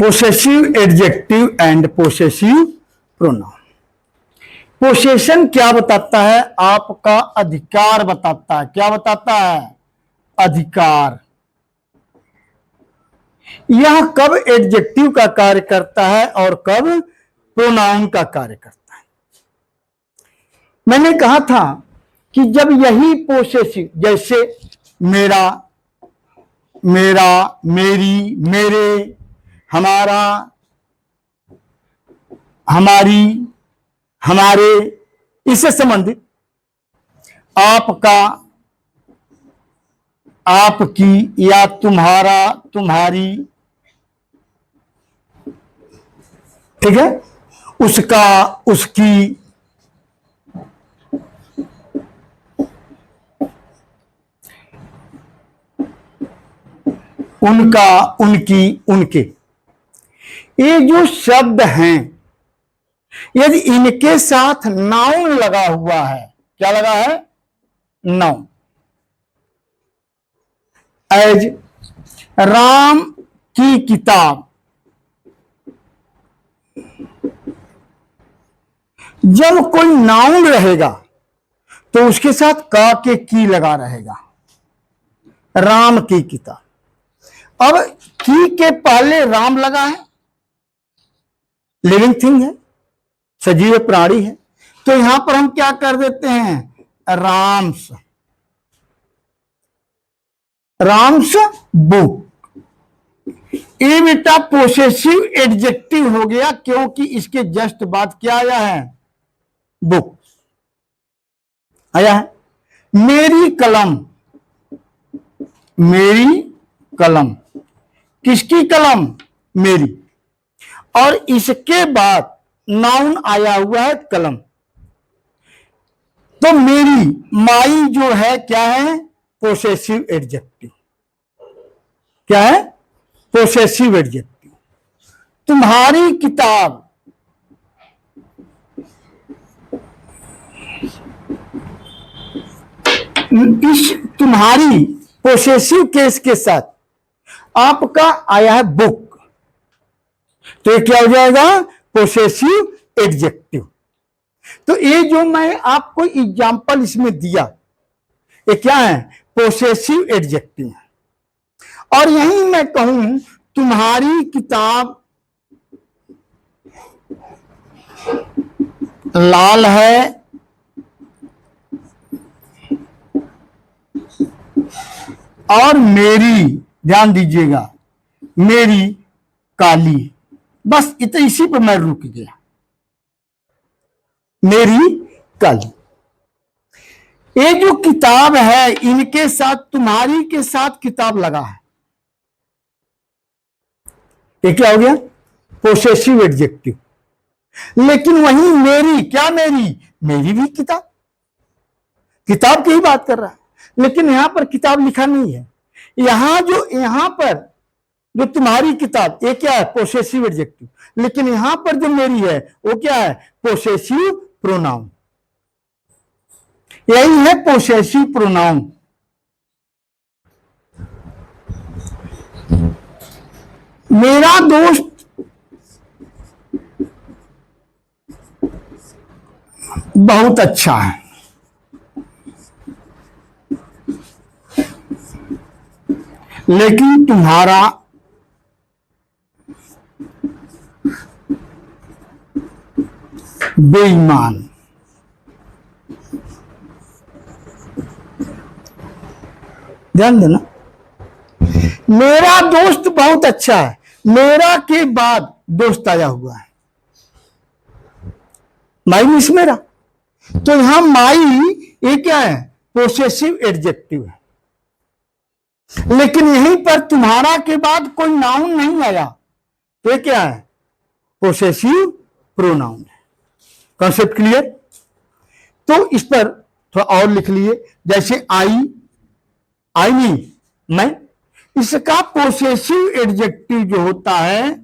Possessive adjective and possessive pronoun. Possession क्या बताता है? आपका अधिकार बताता है। क्या बताता है? अधिकार। यह कब एडजेक्टिव का कार्य करता है और कब प्रोनाउन का कार्य करता है? मैंने कहा था कि जब यही पोसेसिव, जैसे मेरा, मेरा, मेरी, मेरे, हमारा, हमारी, हमारे, इससे संबंधित आपका, आपकी या तुम्हारा, तुम्हारी, ठीक है, उसका, उसकी, उनका, उनकी, उनके, ये जो शब्द हैं, यदि इनके साथ नाउन लगा हुआ है, क्या लगा है? नाउन। एज राम की किताब, जब कोई नाउन रहेगा तो उसके साथ का के की लगा रहेगा। राम की किताब। अब की के पहले राम लगा है, लिविंग थिंग है, सजीव प्राणी है, तो यहां पर हम क्या कर देते हैं? राम्स, राम्स बुक। ये बेटा पोसेसिव एडजेक्टिव हो गया, क्योंकि इसके जस्ट बाद क्या आया है? बुक आया है। मेरी कलम, मेरी कलम, किसकी कलम? मेरी। और इसके बाद नाउन आया हुआ है कलम, तो मेरी, माई जो है क्या है? Possessive adjective. क्या है? Possessive adjective. तुम्हारी किताब, इस तुम्हारी पोसेसिव केस के साथ आपका आया है बुक, तो ये क्या हो जाएगा? Possessive adjective. तो ये जो मैं आपको एग्जांपल इसमें दिया, ये क्या है? पोसेसिव एडजेक्टिव है। और यही मैं कहूं तुम्हारी किताब लाल है और मेरी, ध्यान दीजिएगा, मेरी काली, बस इतना, इसी पर मैं रुक गया। मेरी काली। ये जो किताब है, इनके साथ, तुम्हारी के साथ किताब लगा है, ये क्या हो गया? Possessive adjective. लेकिन वही मेरी, क्या मेरी? मेरी भी किताब, किताब की ही बात कर रहा है, लेकिन यहां पर किताब लिखा नहीं है। यहां पर जो तुम्हारी किताब, ये क्या है? Possessive adjective. लेकिन यहां पर जो मेरी है, वो क्या है? Possessive pronoun. यही है पोसेसिव प्रोनाउन। मेरा दोस्त बहुत अच्छा है, लेकिन तुम्हारा बेईमान। ध्यान देना, मेरा दोस्त बहुत अच्छा है, मेरा के बाद दोस्त आया हुआ है, माई मीन्स मेरा। तो यहां माई, ये क्या है? पोसेसिव एडजेक्टिव है। लेकिन यहीं पर तुम्हारा के बाद कोई नाउन नहीं आया, तो ये क्या है? पोसेसिव प्रोनाउन है। Concept clear? तो इस पर थोड़ा और लिख लिए, जैसे आई, आई मीन मैं, इसका पोसेसिव एडजेक्टिव जो होता है,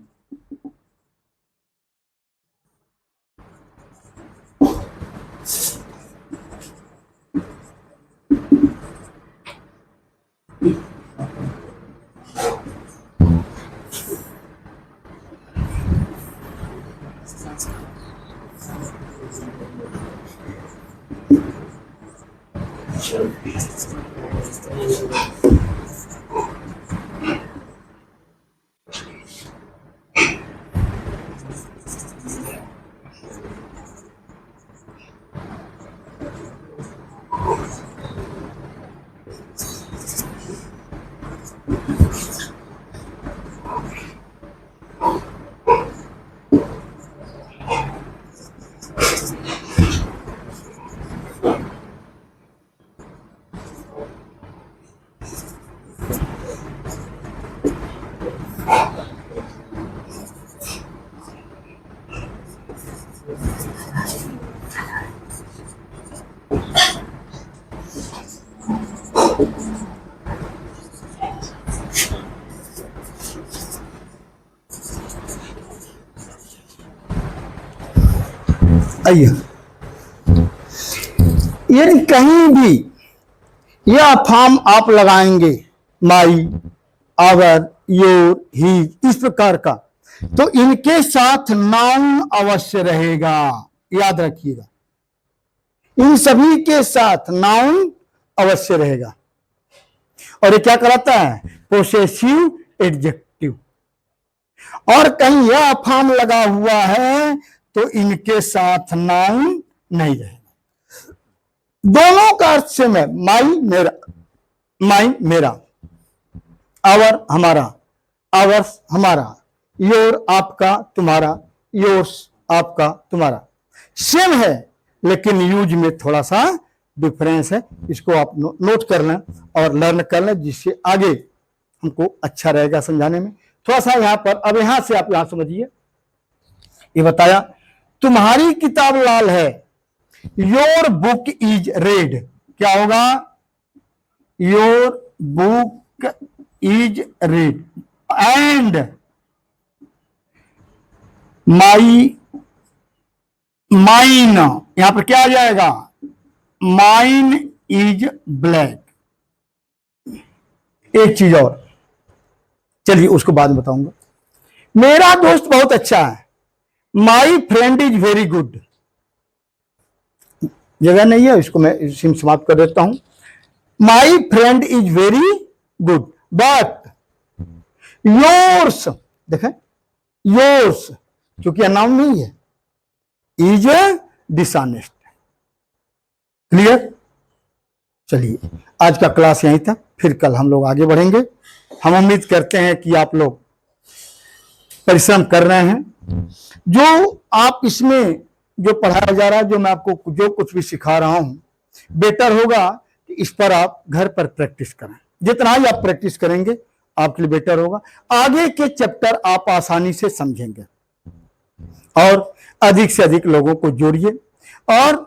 आइए, यदि कहीं भी यह फॉर्म आप लगाएंगे माई, आवर, योर, ही, इस प्रकार का, तो इनके साथ नाउन अवश्य रहेगा, याद रखिएगा, इन सभी के साथ नाउन अवश्य रहेगा। और ये क्या कराता है? Possessive adjective. और कहीं यह फॉर्म लगा हुआ है तो इनके साथ नाउन नहीं रहेगा। दोनों का अर्थ से मैं माई मेरा, माई मेरा, आवर हमारा, आवर्स हमारा, योर आपका तुम्हारा, योर्स आपका तुम्हारा, सेम है लेकिन यूज में थोड़ा सा डिफरेंस है। इसको आप नोट कर लें और लर्न कर लें, जिससे आगे हमको अच्छा रहेगा समझाने में। थोड़ा सा यहां पर, अब यहां से आप यहां समझिए, ये बताया तुम्हारी किताब लाल है, योर बुक इज रेड, क्या होगा? Your book is red. And my, mine, यहां पर क्या आ जाएगा? Mine is black. एक चीज और, चलिए उसको बाद में बताऊंगा। मेरा दोस्त बहुत अच्छा है, my friend is very good. जगह नहीं है, इसको मैं समाप्त कर देता हूं। My friend is very good, but yours, देखें योर्स, क्योंकि नाउन नहीं है, इज डिसऑनेस्ट। क्लियर? चलिए आज का क्लास यहीं तक, फिर कल हम लोग आगे बढ़ेंगे। हम उम्मीद करते हैं कि आप लोग परिश्रम कर रहे हैं। जो आप इसमें जो पढ़ाया जा रहा है, जो मैं आपको जो कुछ भी सिखा रहा हूं, बेटर होगा कि इस पर आप घर पर प्रैक्टिस करें। जितना ही आप प्रैक्टिस करेंगे आपके लिए बेटर होगा। आगे के चैप्टर आप आसानी से समझेंगे और अधिक से अधिक लोगों को जोड़िए और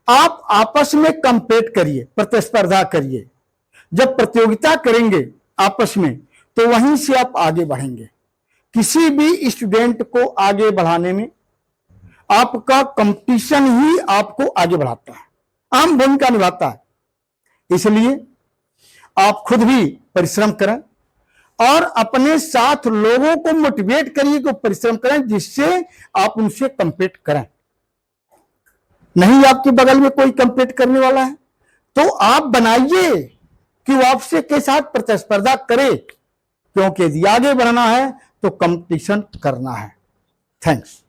आप आपस में कंपेट करिए, प्रतिस्पर्धा करिए। जब प्रतियोगिता करेंगे आपस में तो वहीं से आप आगे बढ़ेंगे। किसी भी स्टूडेंट को आगे बढ़ाने में आपका कंपटीशन ही आपको आगे बढ़ाता है, अहम भूमिका निभाता है। इसलिए आप खुद भी परिश्रम करें और अपने साथ लोगों को मोटिवेट करिए कि परिश्रम करें, जिससे आप उनसे कंपीट करें। नहीं आपके बगल में कोई कंपीट करने वाला है तो आप बनाइए कि वो आपसे के साथ प्रतिस्पर्धा करे, क्योंकि यदि आगे बढ़ना है तो कंपटीशन करना है। थैंक्स।